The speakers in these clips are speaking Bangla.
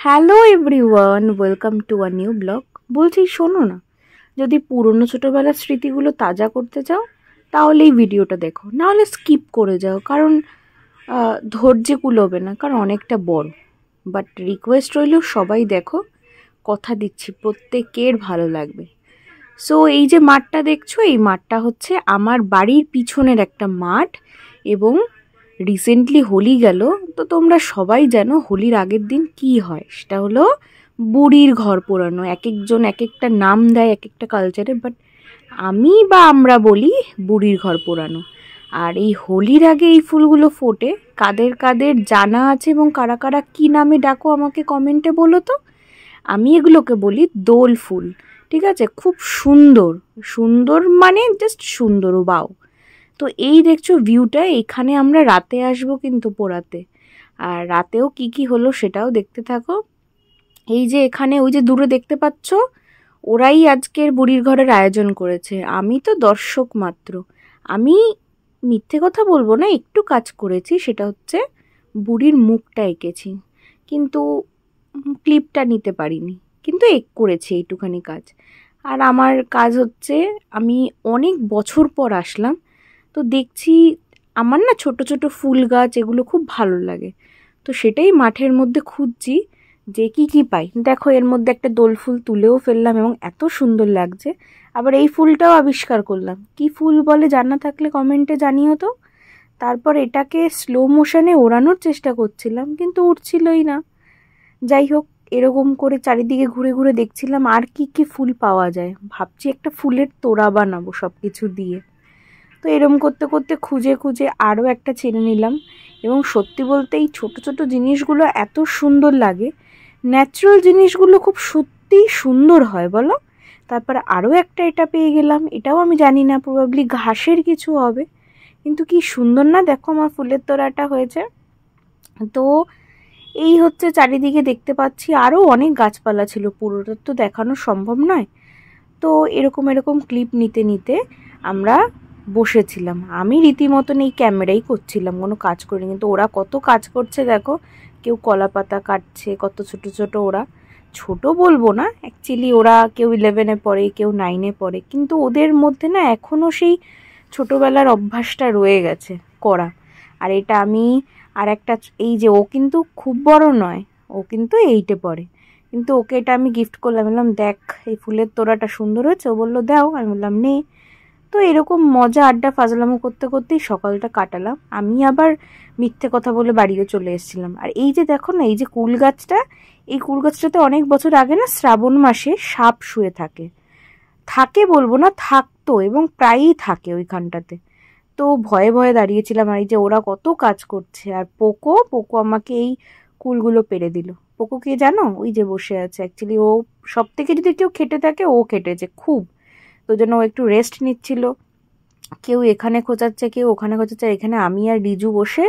Hello everyone, welcome to a new blog. বলছি শোনো না, যদি পুরনো ছোটোবেলার স্মৃতিগুলো তাজা করতে চাও তাহলে এই ভিডিওটা দেখো, নাহলে স্কিপ করে যাও, কারণ ধৈর্যে কুলোবে না, কারণ অনেকটা বড়। বাট রিকোয়েস্ট রইল সবাই দেখো, কথা দিচ্ছি প্রত্যেকের ভালো লাগবে। সো এই যে মাঠটা দেখছো, এই মাঠটা হচ্ছে আমার বাড়ির পিছনের একটা মাঠ, এবং রিসেন্টলি হোলি গেল, তো তোমরা সবাই জানো হোলির আগের দিন কি হয়, সেটা হলো বুড়ির ঘর পোড়ানো। এক একজন এক একটা নাম দেয় এক একটা কালচারে, বাট আমরা বলি বুড়ির ঘর পোড়ানো। আর এই হোলির আগে এই ফুলগুলো ফোটে, কাদের কাদের জানা আছে এবং কারা কারা কী নামে ডাকো আমাকে কমেন্টে বলো তো। আমি এগুলোকে বলি দোল ফুল, ঠিক আছে? খুব সুন্দর সুন্দর, মানে জাস্ট সুন্দর, বাও। তো এই দেখছো ভিউটা, এখানে আমরা রাতে আসবো কিন্তু পোড়াতে, আর রাতেও কি কি হলো সেটাও দেখতে থাকো। এই যে এখানে ওই যে দূরে দেখতে পাচ্ছ, ওরাই আজকের বুড়ির ঘরের আয়োজন করেছে, আমি তো দর্শক মাত্র। আমি মিথ্যে কথা বলবো না, একটু কাজ করেছি, সেটা হচ্ছে বুড়ির মুখটা এঁকেছি, কিন্তু ক্লিপটা নিতে পারিনি, কিন্তু করেছি এইটুখানি কাজ। আর আমার কাজ হচ্ছে, আমি অনেক বছর পর আসলাম, তো দেখছি আমার না ছোট ছোট ফুল গাছ এগুলো খুব ভালো লাগে, তো সেটাই মাঠের মধ্যে খুঁজছি যে কি কি পাই। দেখো এর মধ্যে একটা দোল ফুল তুলেও ফেললাম এবং এত সুন্দর লাগছে। আবার এই ফুলটাও আবিষ্কার করলাম, কি ফুল বলে জানা থাকলে কমেন্টে জানিও তো। তারপর এটাকে স্লো মোশনে ওড়ানোর চেষ্টা করছিলাম, কিন্তু উঠছিলই না। যাই হোক, এরকম করে চারিদিকে ঘুরে ঘুরে দেখছিলাম আর কি কি ফুল পাওয়া যায়, ভাবছি একটা ফুলের তোড়া বানাবো সব কিছু দিয়ে। তো এরম করতে করতে খুঁজে খুঁজে আরও একটা ছেড়ে নিলাম, এবং সত্যি বলতে এই ছোট ছোট জিনিসগুলো এত সুন্দর লাগে, ন্যাচারাল জিনিসগুলো খুব সত্যিই সুন্দর হয় বলো। তারপর আরও একটা এটা পেয়ে গেলাম, এটাও আমি জানি না, প্রবাবলি ঘাসের কিছু হবে, কিন্তু কি সুন্দর না, দেখো আমার ফুলের তোড়াটা হয়েছে। তো এই হচ্ছে চারিদিকে দেখতে পাচ্ছি, আরও অনেক গাছপালা ছিল, পুরোটা তো দেখানো সম্ভব নয়। তো এরকম এরকম ক্লিপ নিতে নিতে আমরা বসেছিলাম, আমি রীতিমতন এই ক্যামেরাই করছিলাম, কোনো কাজ করিনি। কিন্তু ওরা কত কাজ করছে দেখো, কেউ কলা পাতা কাটছে, কত ছোট ছোট, ওরা ছোট বলবো না অ্যাকচুয়ালি, ওরা কেউ 11-এ পড়ে, কেউ 9-এ পড়ে, কিন্তু ওদের মধ্যে না এখনও সেই ছোটোবেলার অভ্যাসটা রয়ে গেছে করা। আর এটা আমি আর একটা, এই যে ও কিন্তু খুব বড় নয়, ও কিন্তু 8-এ পড়ে, কিন্তু ওকে এটা আমি গিফট করলাম, বললাম দেখ এই ফুলের তোড়াটা সুন্দর হয়েছে, ও বললো দাও, আমি বললাম নে। তো এরকম মজা আড্ডা ফাজলামো করতে করতেই সকালটা কাটালাম। আমি আবার মিথ্যে কথা বলে বাড়িও চলে এসেছিলাম। আর এই যে দেখো না, এই যে কুল গাছটা, এই কুল গাছটাতে অনেক বছর আগে না শ্রাবণ মাসে সাপ শুয়ে থাকে, থাকে বলবো না, থাকতো, এবং প্রায়ই থাকে ওইখানটাতে। তো ভয়ে ভয়ে দাঁড়িয়েছিলাম, আর এই যে ওরা কত কাজ করছে। আর পোকো পোকো আমাকে এই কুলগুলো পেরে দিল। পোকো কে জানো, ওই যে বসে আছে, অ্যাকচুয়ালি ও সব থেকে যদি কেউ খেটে থাকে ও খেটেছে খুব, তো জন্য ও একটু রেস্ট নিচ্ছিল। কেউ এখানে খোঁচাচ্ছে, কেউ ওখানে খোঁচাচ্ছে, এখানে আমি আর রিজু বসে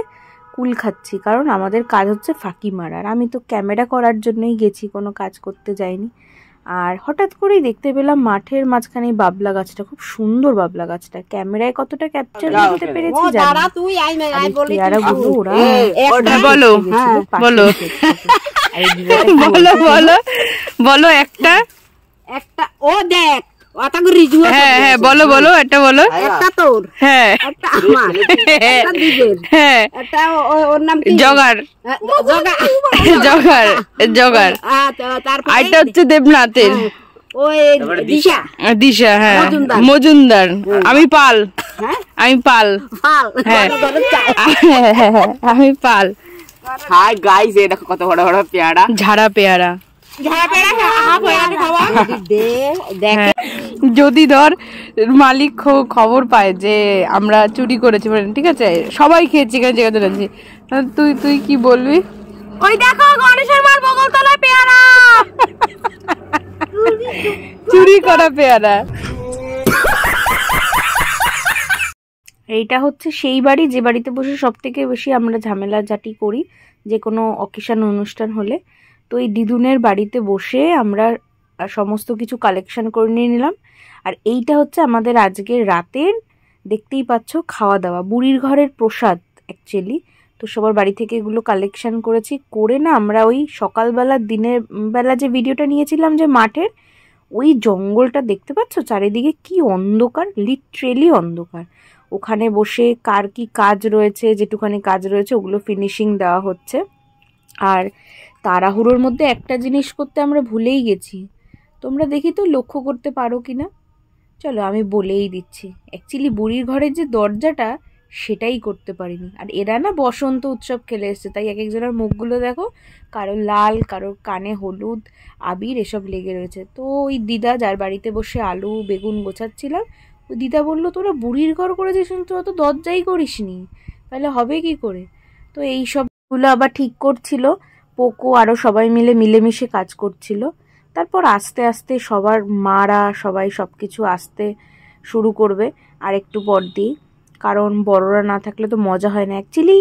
কুল খাচ্ছি, কারণ আমাদের কাজ হচ্ছে ফাঁকি মারার। আমি তো ক্যামেরা করার জন্যই গেছি, কোনো কাজ করতে যাইনি। আর হঠাৎ করেই দেখতে পেলাম মাঠের মাঝখানে বাবলা গাছটা, খুব সুন্দর বাবলা গাছটা, ক্যামেরায় কতটা ক্যাপচার করতে পেরেছি বলো একটা একটা ও দেখ, হ্যাঁ হ্যাঁ বলো বলো, একটা বলো, একটা তোর, হ্যাঁ একটা আমার, একটা দিবের, হ্যাঁ একটা ওর নাম কি, জগার, জগার জগার, তারপর আইটা হচ্ছে দেবনাথের, ওই দিশা, দিশা হ্যাঁ, মজুমদার, আমি পাল, আমি পাল, হ্যাঁ আমি পাল। হাই গাইস, এই দেখো কত বড় বড় পেয়ারা, ঝাড়া পেয়ারা, যদি ধর মালিক খবর পায় যে আমরা চুরি করেছি, ঠিক আছে, সবাই খেয়েছি এখানে, তুই তুই কি বলবি? ওই দেখো গণেশের মার বগলতলা পেয়ারা, চুরি করা পেয়ারা। এইটা হচ্ছে সেই বাড়ি যে বাড়িতে বসে সব থেকে বেশি আমরা ঝামেলা ঝাঁটি করি, যে কোনো অকেশন অনুষ্ঠান হলে। তো এই দিদুনের বাড়িতে বসে আমরা সমস্ত কিছু কালেকশন করে নিয়ে নিলাম। আর এইটা হচ্ছে আমাদের আজকের রাতের, দেখতেই পাচ্ছ, খাওয়া দাওয়া, বুড়ির ঘরের প্রসাদ অ্যাকচুয়ালি। তো তো সবার বাড়ি থেকে এগুলো কালেকশন করেছি, করে না আমরা ওই সকালবেলা দিনের বেলা যে ভিডিওটা নিয়েছিলাম যে মাঠের, ওই জঙ্গলটা দেখতে পাচ্ছ চারিদিকে কি অন্ধকার, লিটারেলি অন্ধকার। ওখানে বসে কার কি কাজ রয়েছে, যেটুখানি কাজ রয়েছে ওগুলো ফিনিশিং দেওয়া হচ্ছে। আর তাড়াহুড়োর মধ্যে একটা জিনিস করতে আমরা ভুলেই গেছি, তোমরা দেখি তো লক্ষ্য করতে পারো কি না। চলো আমি বলেই দিচ্ছি, অ্যাকচুয়ালি বুড়ির ঘরের যে দরজাটা সেটাই করতে পারিনি। আর এরা না বসন্ত উৎসব খেলে এসছে, তাই এক একজনের মুখগুলো দেখো, কারো লাল, কারোর কানে হলুদ, আবির এসব লেগে রয়েছে। তো ওই দিদা যার বাড়িতে বসে আলু বেগুন গোছাচ্ছিলাম, ওই দিদা বললো তোরা বুড়ির ঘর করেছিস কিন্তু অত দরজাই করিস নি, তাহলে হবে কি করে। তো এই সবগুলো আবার ঠিক করছিল পোকো, আরও সবাই মিলে মিলেমিশে কাজ করছিল। তারপর আস্তে আস্তে সবার মারা সবাই সব কিছু আসতে শুরু করবে আর একটু পর দিয়ে, কারণ বড়রা না থাকলে তো মজা হয় না। অ্যাকচুয়ালি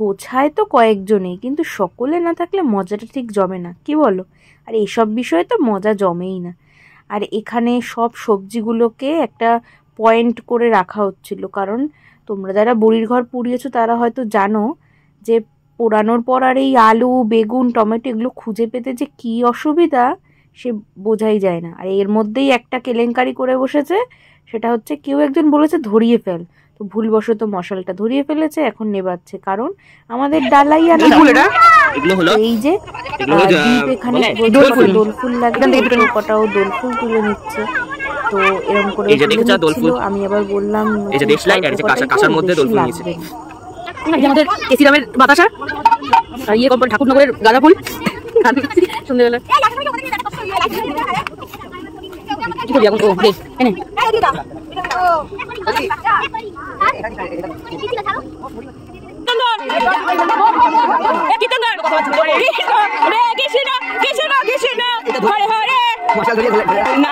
গোছায় তো কয়েকজনেই, কিন্তু সকলে না থাকলে মজাটা ঠিক জমে না, কি বলো। আর এইসব বিষয়ে তো মজা জমেই না। আর এখানে সব সবজিগুলোকে একটা পয়েন্ট করে রাখা হচ্ছিল, কারণ তোমরা যারা বুড়ির ঘর পুড়িয়েছো তারা হয়তো জানো যে পোড়ানোর পর আর এই আলু বেগুন টমেটো এগুলো খুঁজে পেতে যে কী অসুবিধা সে বোঝাই যায় না। আর এর মধ্যেই একটা কেলেঙ্কারি করে বসেছে, সেটা হচ্ছে কেউ একজন বলেছে ধরিয়ে ফেল, তো ভুলবশত মশালটা ধরিয়ে ফেলেছে, এখন নেবাচ্ছে। কারণ আমাদের ডালাই আনা এই যে দ্বীপ, এখানে দোলফুল লাগে, কটাও দোলফুল তুলে নিচ্ছে। তো এরকম করে আমি আবার বললাম আমাদের এসিরামের বাতাসা আর ইয়ে কোম্পানি ঠাকুরনগরের গাঁদা ফুল সন্ধ্যেবেলা কি করবি এখন? ও দে এনে না